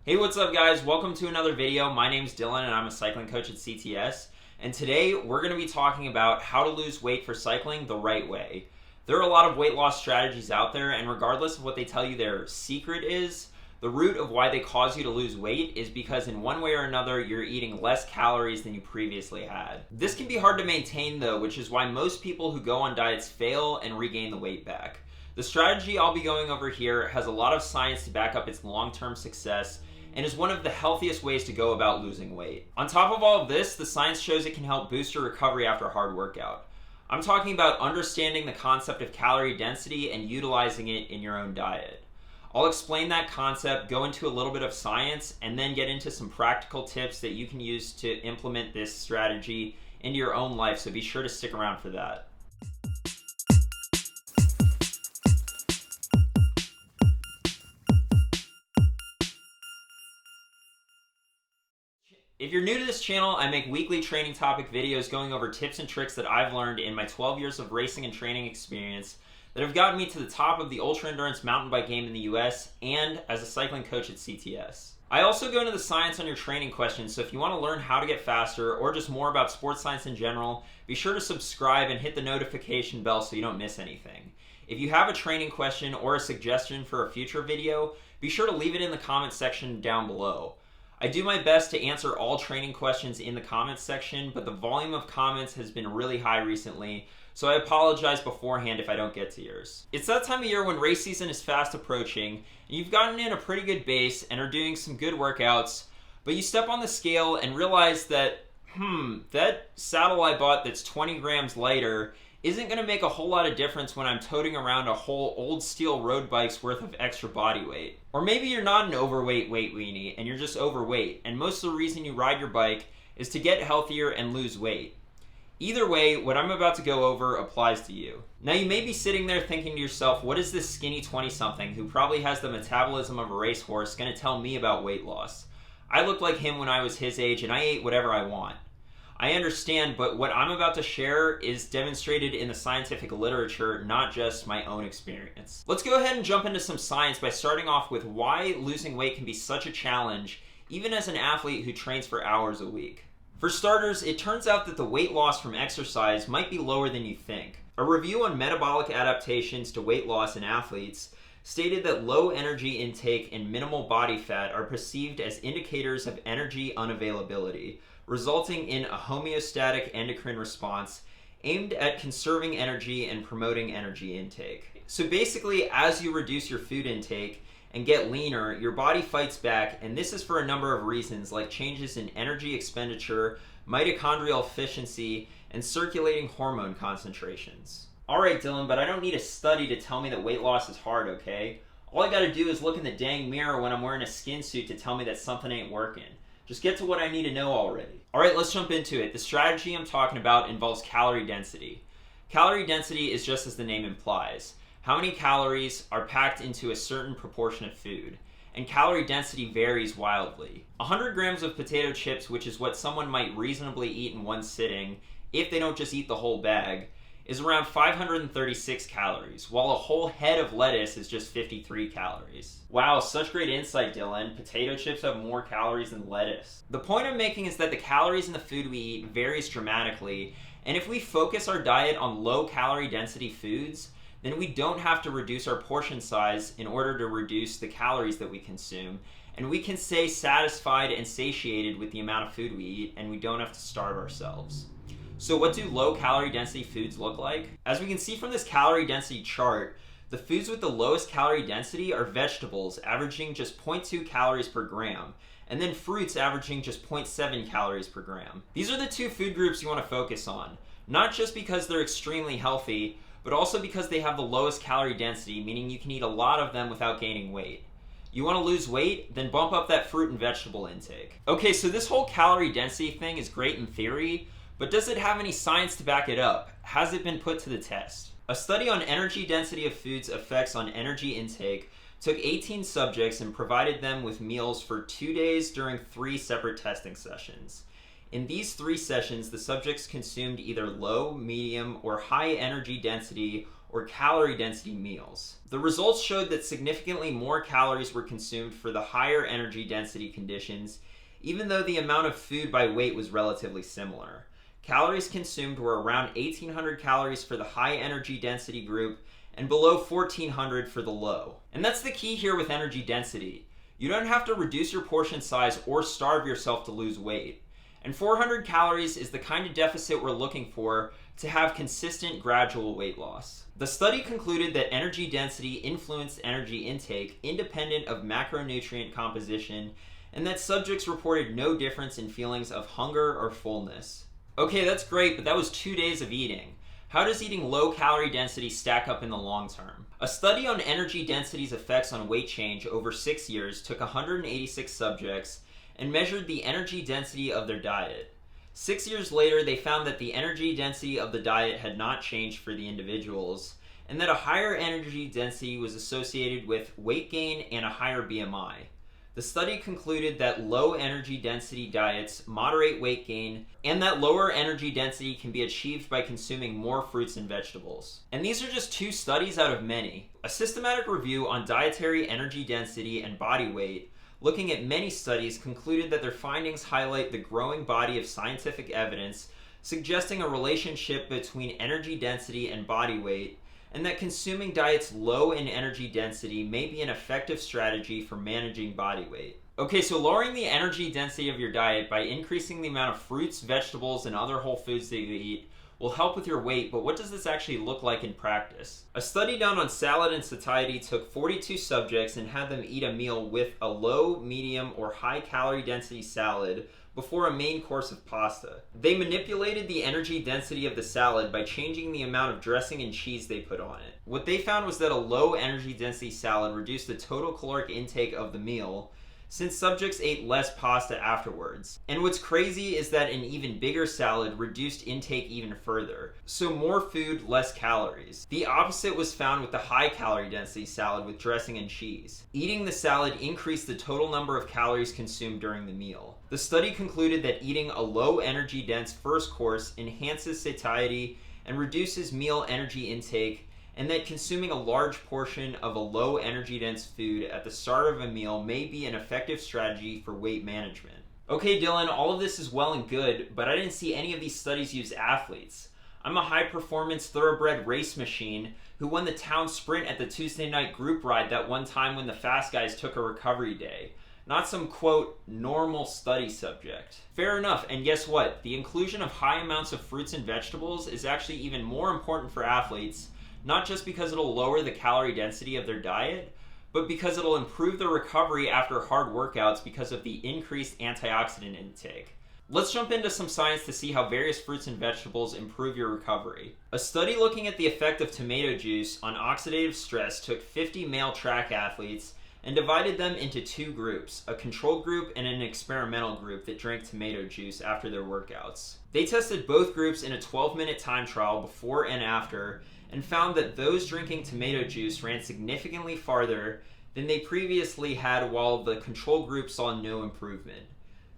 Hey, what's up guys? Welcome to another video. My name's Dylan and I'm a cycling coach at CTS. And today we're going to be talking about how to lose weight for cycling the right way. There are a lot of weight loss strategies out there, and regardless of what they tell you their secret is, the root of why they cause you to lose weight is because in one way or another you're eating less calories than you previously had. This can be hard to maintain though, which is why most people who go on diets fail and regain the weight back. The strategy I'll be going over here has a lot of science to back up its long-term success and is one of the healthiest ways to go about losing weight. On top of all of this, the science shows it can help boost your recovery after a hard workout. I'm talking about understanding the concept of calorie density and utilizing it in your own diet. I'll explain that concept, go into a little bit of science, and then get into some practical tips that you can use to implement this strategy into your own life, so be sure to stick around for that. If you're new to this channel, I make weekly training topic videos going over tips and tricks that I've learned in my 12 years of racing and training experience that have gotten me to the top of the ultra-endurance mountain bike game in the US and as a cycling coach at CTS. I also go into the science on your training questions, so if you want to learn how to get faster or just more about sports science in general, be sure to subscribe and hit the notification bell so you don't miss anything. If you have a training question or a suggestion for a future video, be sure to leave it in the comments section down below. I do my best to answer all training questions in the comments section, but the volume of comments has been really high recently, so I apologize beforehand if I don't get to yours. It's that time of year when race season is fast approaching, and you've gotten in a pretty good base and are doing some good workouts, but you step on the scale and realize that, that saddle I bought that's 20 grams lighter isn't going to make a whole lot of difference when I'm toting around a whole old steel road bike's worth of extra body weight. Or maybe you're not an overweight weight weenie and you're just overweight, and most of the reason you ride your bike is to get healthier and lose weight. Either way, what I'm about to go over applies to you. Now you may be sitting there thinking to yourself, what is this skinny 20-something who probably has the metabolism of a racehorse going to tell me about weight loss? I looked like him when I was his age and I ate whatever I want. I understand, but what I'm about to share is demonstrated in the scientific literature, not just my own experience. Let's go ahead and jump into some science by starting off with why losing weight can be such a challenge, even as an athlete who trains for hours a week. For starters, it turns out that the weight loss from exercise might be lower than you think. A review on metabolic adaptations to weight loss in athletes stated that low energy intake and minimal body fat are perceived as indicators of energy unavailability, resulting in a homeostatic endocrine response aimed at conserving energy and promoting energy intake. So basically, as you reduce your food intake and get leaner, your body fights back, and this is for a number of reasons like changes in energy expenditure, mitochondrial efficiency, and circulating hormone concentrations. Alright Dylan, but I don't need a study to tell me that weight loss is hard, okay? All I gotta do is look in the dang mirror when I'm wearing a skin suit to tell me that something ain't working. Just get to what I need to know already. Alright, let's jump into it. The strategy I'm talking about involves calorie density. Calorie density is just as the name implies. How many calories are packed into a certain proportion of food? And calorie density varies wildly. 100 grams of potato chips, which is what someone might reasonably eat in one sitting, if they don't just eat the whole bag, is around 536 calories, while a whole head of lettuce is just 53 calories. Wow, such great insight, Dylan. Potato chips have more calories than lettuce. The point I'm making is that the calories in the food we eat varies dramatically, and if we focus our diet on low calorie density foods, then we don't have to reduce our portion size in order to reduce the calories that we consume, and we can stay satisfied and satiated with the amount of food we eat, and we don't have to starve ourselves. So what do low calorie density foods look like? As we can see from this calorie density chart, the foods with the lowest calorie density are vegetables, averaging just 0.2 calories per gram, and then fruits averaging just 0.7 calories per gram. These are the two food groups you want to focus on, not just because they're extremely healthy, but also because they have the lowest calorie density, meaning you can eat a lot of them without gaining weight. You want to lose weight? Then bump up that fruit and vegetable intake. Okay, so this whole calorie density thing is great in theory, but does it have any science to back it up? Has it been put to the test? A study on energy density of foods' effects on energy intake took 18 subjects and provided them with meals for 2 days during 3 separate testing sessions. In these 3 sessions, the subjects consumed either low, medium, or high energy density or calorie density meals. The results showed that significantly more calories were consumed for the higher energy density conditions, even though the amount of food by weight was relatively similar. Calories consumed were around 1,800 calories for the high energy density group and below 1,400 for the low. And that's the key here with energy density. You don't have to reduce your portion size or starve yourself to lose weight. And 400 calories is the kind of deficit we're looking for to have consistent gradual weight loss. The study concluded that energy density influenced energy intake independent of macronutrient composition, and that subjects reported no difference in feelings of hunger or fullness. Okay, that's great, but that was 2 days of eating. How does eating low calorie density stack up in the long term? A study on energy density's effects on weight change over 6 years took 186 subjects and measured the energy density of their diet. 6 years later, they found that the energy density of the diet had not changed for the individuals, and that a higher energy density was associated with weight gain and a higher BMI. The study concluded that low energy density diets moderate weight gain, and that lower energy density can be achieved by consuming more fruits and vegetables. And these are just 2 studies out of many. A systematic review on dietary energy density and body weight, looking at many studies, concluded that their findings highlight the growing body of scientific evidence suggesting a relationship between energy density and body weight, and that consuming diets low in energy density may be an effective strategy for managing body weight. Okay, so lowering the energy density of your diet by increasing the amount of fruits, vegetables, and other whole foods that you eat will help with your weight, but what does this actually look like in practice? A study done on salad and satiety took 42 subjects and had them eat a meal with a low, medium, or high calorie density salad before a main course of pasta. They manipulated the energy density of the salad by changing the amount of dressing and cheese they put on it. What they found was that a low energy density salad reduced the total caloric intake of the meal, since subjects ate less pasta afterwards. And what's crazy is that an even bigger salad reduced intake even further. So more food, less calories. The opposite was found with the high calorie density salad with dressing and cheese. Eating the salad increased the total number of calories consumed during the meal. The study concluded that eating a low energy dense first course enhances satiety and reduces meal energy intake, and that consuming a large portion of a low energy dense food at the start of a meal may be an effective strategy for weight management. Okay, Dylan, all of this is well and good, but I didn't see any of these studies use athletes. I'm a high performance thoroughbred race machine who won the town sprint at the Tuesday night group ride that one time when the fast guys took a recovery day. Not some, quote, normal study subject. Fair enough, and guess what? The inclusion of high amounts of fruits and vegetables is actually even more important for athletes, not just because it'll lower the calorie density of their diet, but because it'll improve their recovery after hard workouts because of the increased antioxidant intake. Let's jump into some science to see how various fruits and vegetables improve your recovery. A study looking at the effect of tomato juice on oxidative stress took 50 male track athletes and divided them into 2 groups, a control group and an experimental group that drank tomato juice after their workouts. They tested both groups in a 12-minute time trial before and after, and found that those drinking tomato juice ran significantly farther than they previously had, while the control group saw no improvement.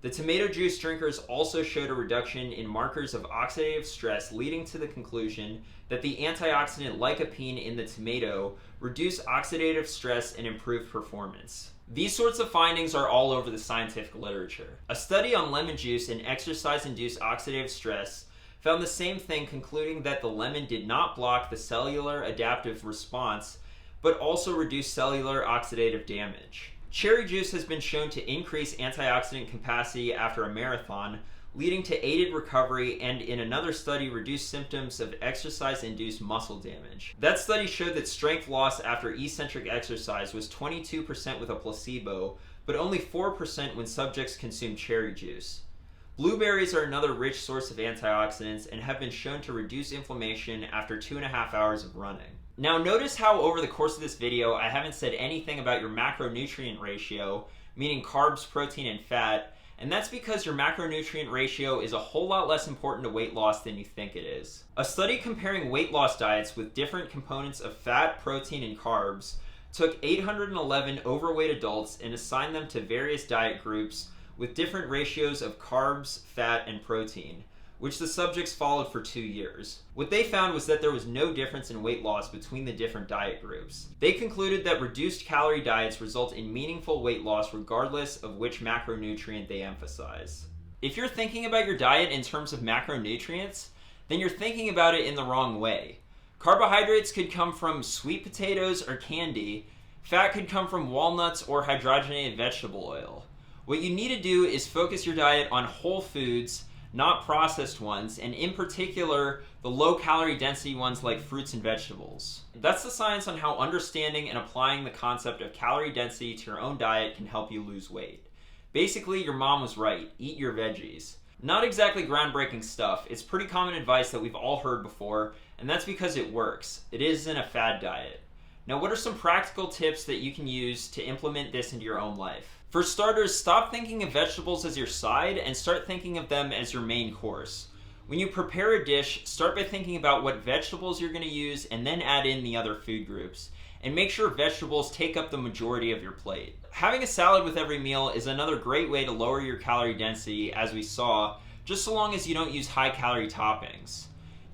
The tomato juice drinkers also showed a reduction in markers of oxidative stress, leading to the conclusion that the antioxidant lycopene in the tomato reduced oxidative stress and improved performance. These sorts of findings are all over the scientific literature. A study on lemon juice and exercise-induced oxidative stress found the same thing, concluding that the lemon did not block the cellular adaptive response, but also reduced cellular oxidative damage. Cherry juice has been shown to increase antioxidant capacity after a marathon, leading to aided recovery, and in another study reduced symptoms of exercise-induced muscle damage. That study showed that strength loss after eccentric exercise was 22% with a placebo, but only 4% when subjects consumed cherry juice. Blueberries are another rich source of antioxidants and have been shown to reduce inflammation after 2.5 hours of running. Now notice how over the course of this video I haven't said anything about your macronutrient ratio, meaning carbs, protein, and fat, and that's because your macronutrient ratio is a whole lot less important to weight loss than you think it is. A study comparing weight loss diets with different components of fat, protein, and carbs took 811 overweight adults and assigned them to various diet groups with different ratios of carbs, fat, and protein, which the subjects followed for 2 years. What they found was that there was no difference in weight loss between the different diet groups. They concluded that reduced calorie diets result in meaningful weight loss regardless of which macronutrient they emphasize. If you're thinking about your diet in terms of macronutrients, then you're thinking about it in the wrong way. Carbohydrates could come from sweet potatoes or candy. Fat could come from walnuts or hydrogenated vegetable oil. What you need to do is focus your diet on whole foods, not processed ones, and in particular, the low-calorie density ones like fruits and vegetables. That's the science on how understanding and applying the concept of calorie density to your own diet can help you lose weight. Basically, your mom was right. Eat your veggies. Not exactly groundbreaking stuff. It's pretty common advice that we've all heard before, and that's because it works. It isn't a fad diet. Now, what are some practical tips that you can use to implement this into your own life? For starters, stop thinking of vegetables as your side and start thinking of them as your main course. When you prepare a dish, start by thinking about what vegetables you're going to use and then add in the other food groups. And make sure vegetables take up the majority of your plate. Having a salad with every meal is another great way to lower your calorie density, as we saw, just so long as you don't use high-calorie toppings.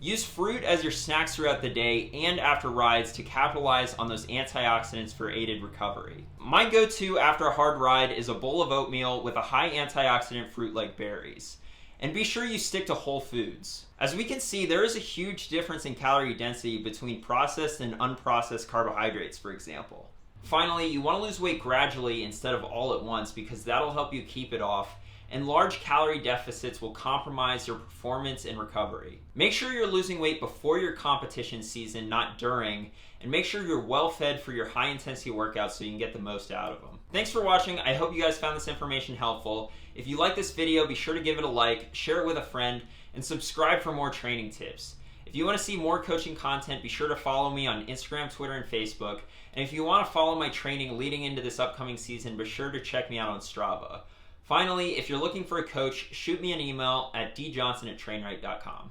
Use fruit as your snacks throughout the day and after rides to capitalize on those antioxidants for aided recovery. My go-to after a hard ride is a bowl of oatmeal with a high antioxidant fruit like berries. And be sure you stick to whole foods. As we can see, there is a huge difference in calorie density between processed and unprocessed carbohydrates, for example. Finally, you want to lose weight gradually instead of all at once because that'll help you keep it off, and large calorie deficits will compromise your performance and recovery. Make sure you're losing weight before your competition season, not during, and make sure you're well fed for your high intensity workouts so you can get the most out of them. Thanks for watching. I hope you guys found this information helpful. If you like this video, be sure to give it a like, share it with a friend, and subscribe for more training tips. If you want to see more coaching content, be sure to follow me on Instagram, Twitter, and Facebook. And if you want to follow my training leading into this upcoming season, be sure to check me out on Strava. Finally, if you're looking for a coach, shoot me an email at djohnson@trainright.com.